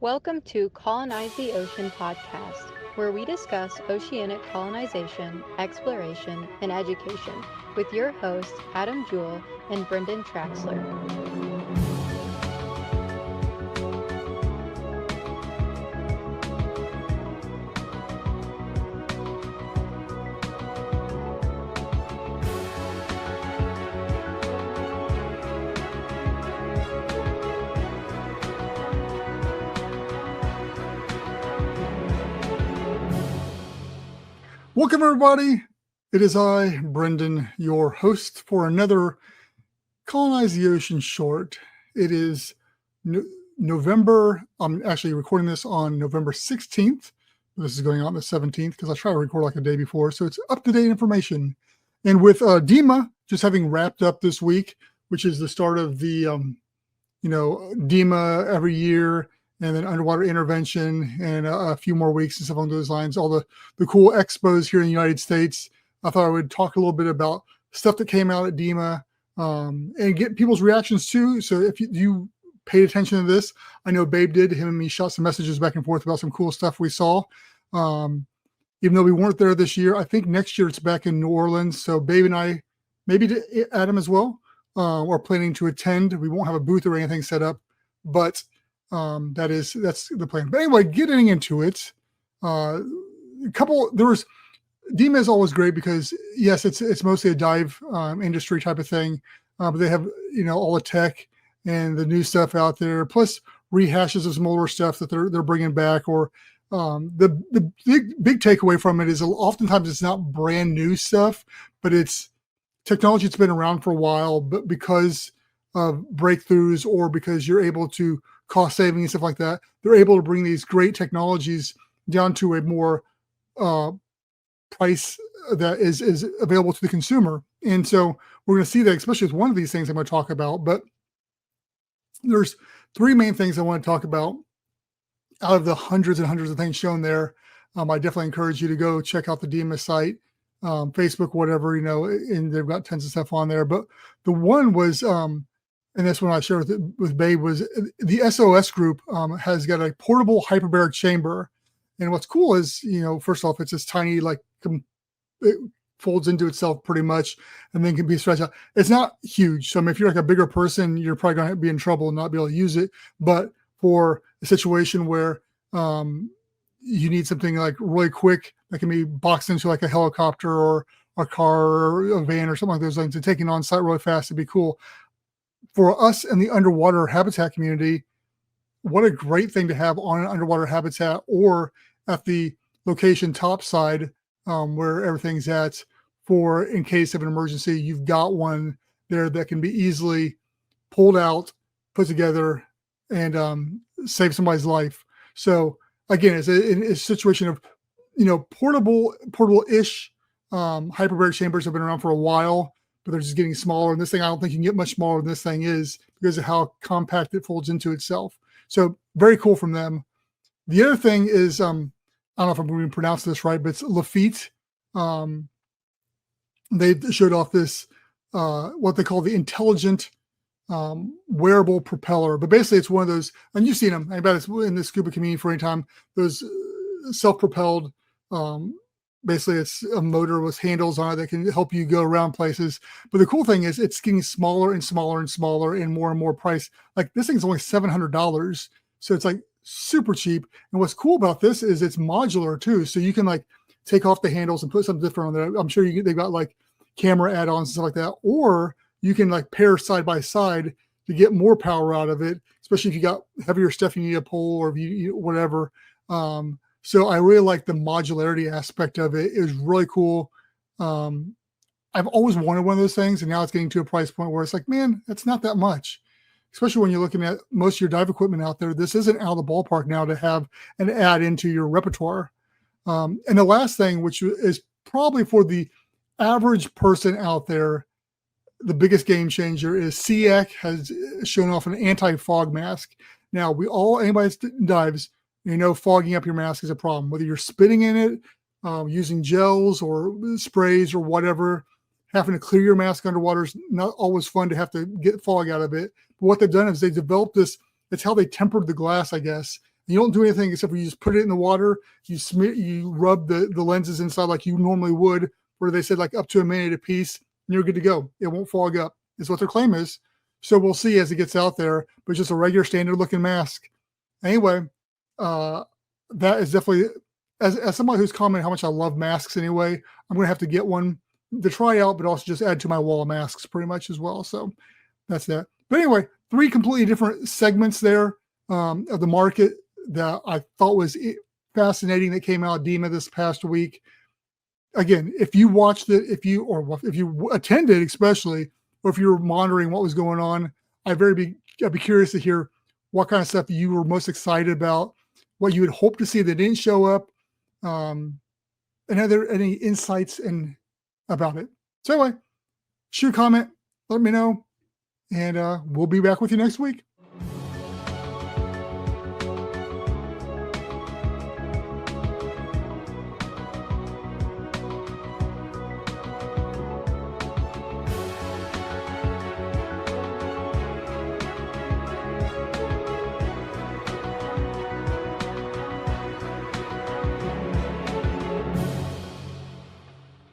Welcome to Colonize the Ocean podcast, where we discuss oceanic colonization, exploration, and education with your hosts Adam Jewell and Brendon Traxler. Welcome, everybody. It is I, Brendon, your host for another Colonize the Ocean short. It is November. I'm actually recording this on November 16th. This is going on the 17th because I try to record like a day before. So it's up-to-date information. And with DEMA just having wrapped up this week, which is the start of the, DEMA every year, and then underwater intervention and a few more weeks and stuff along those lines, all the cool expos here in the United States. I thought I would talk a little bit about stuff that came out at DEMA and get people's reactions too. So if you paid attention to this, I know Babe did. Him and me shot some messages back and forth about some cool stuff we saw. Even though we weren't there this year, I think next year it's back in New Orleans. So Babe and I, maybe Adam as well, are planning to attend. We won't have a booth or anything set up, but that's the plan. But anyway, getting into it, DEMA is always great because yes, it's mostly a dive industry type of thing, but they have all the tech and the new stuff out there, plus rehashes of some older stuff that they're bringing back. Or the big takeaway from it is oftentimes it's not brand new stuff, but it's technology that's been around for a while, but because of breakthroughs or because you're able to cost saving and stuff like that, they're able to bring these great technologies down to a more price that is available to the consumer. And so we're going to see that, especially with one of these things I'm going to talk about. But there's three main things I want to talk about out of the hundreds and hundreds of things shown there. I definitely encourage you to go check out the DEMA site, Facebook, whatever, and they've got tons of stuff on there. But the one was, and that's when I shared with Babe, was the SOS group has got a portable hyperbaric chamber. And what's cool is, first off, it's this tiny, it folds into itself pretty much and then can be stretched out. It's not huge. So, if you're like a bigger person, you're probably going to be in trouble and not be able to use it. But for a situation where you need something like really quick that can be boxed into like a helicopter or a car or a van or something like those things and taken on site really fast, it'd be cool. For us in the underwater habitat community, what a great thing to have on an underwater habitat or at the location topside where everything's at, for in case of an emergency, you've got one there that can be easily pulled out, put together, and save somebody's life. So again, it's a situation of, portable-ish hyperbaric chambers have been around for a while, but they're just getting smaller. And this thing, I don't think you can get much smaller than this thing is because of how compact it folds into itself. So very cool from them. The other thing is, I don't know if I'm going to pronounce this right, but it's Lafitte. They showed off this, what they call the intelligent wearable propeller. But basically it's one of those, and you've seen them, I bet it's in the scuba community for any time, those self-propelled, basically it's a motor with handles on it that can help you go around places. But the cool thing is it's getting smaller and smaller and smaller and more price. Like this thing's only $700. So it's like super cheap. And what's cool about this is it's modular too. So you can like take off the handles and put something different on there. I'm sure they've got like camera add-ons and stuff like that. Or you can like pair side by side to get more power out of it, especially if you got heavier stuff you need to pull or if you whatever. So I really like the modularity aspect of it. It was really cool. I've always wanted one of those things, and now it's getting to a price point where it's like, man, that's not that much. Especially when you're looking at most of your dive equipment out there. This isn't out of the ballpark now to have an add into your repertoire. And the last thing, which is probably for the average person out there, the biggest game changer is SEAC has shown off an anti-fog mask. Now, anybody that dives, fogging up your mask is a problem. Whether you're spitting in it, using gels or sprays or whatever, having to clear your mask underwater is not always fun to have to get fog out of it. But what they've done is they developed this, it's how they tempered the glass, I guess. You don't do anything except for you just put it in the water. You rub the lenses inside like you normally would, where they said like up to a minute a piece, and you're good to go. It won't fog up, is what their claim is. So we'll see as it gets out there, but it's just a regular standard looking mask. Anyway, that is definitely, as somebody who's commented how much I love masks anyway, I'm going to have to get one to try out, but also just add to my wall of masks pretty much as well. So that's that. But anyway, 3 completely different segments there of the market that I thought was fascinating that came out of DEMA this past week. Again, if you watched it, if you attended especially, or if you were monitoring what was going on, I'd be curious to hear what kind of stuff you were most excited about, what you would hope to see that didn't show up, and are there any insights about it? So anyway, shoot a comment, let me know, and we'll be back with you next week.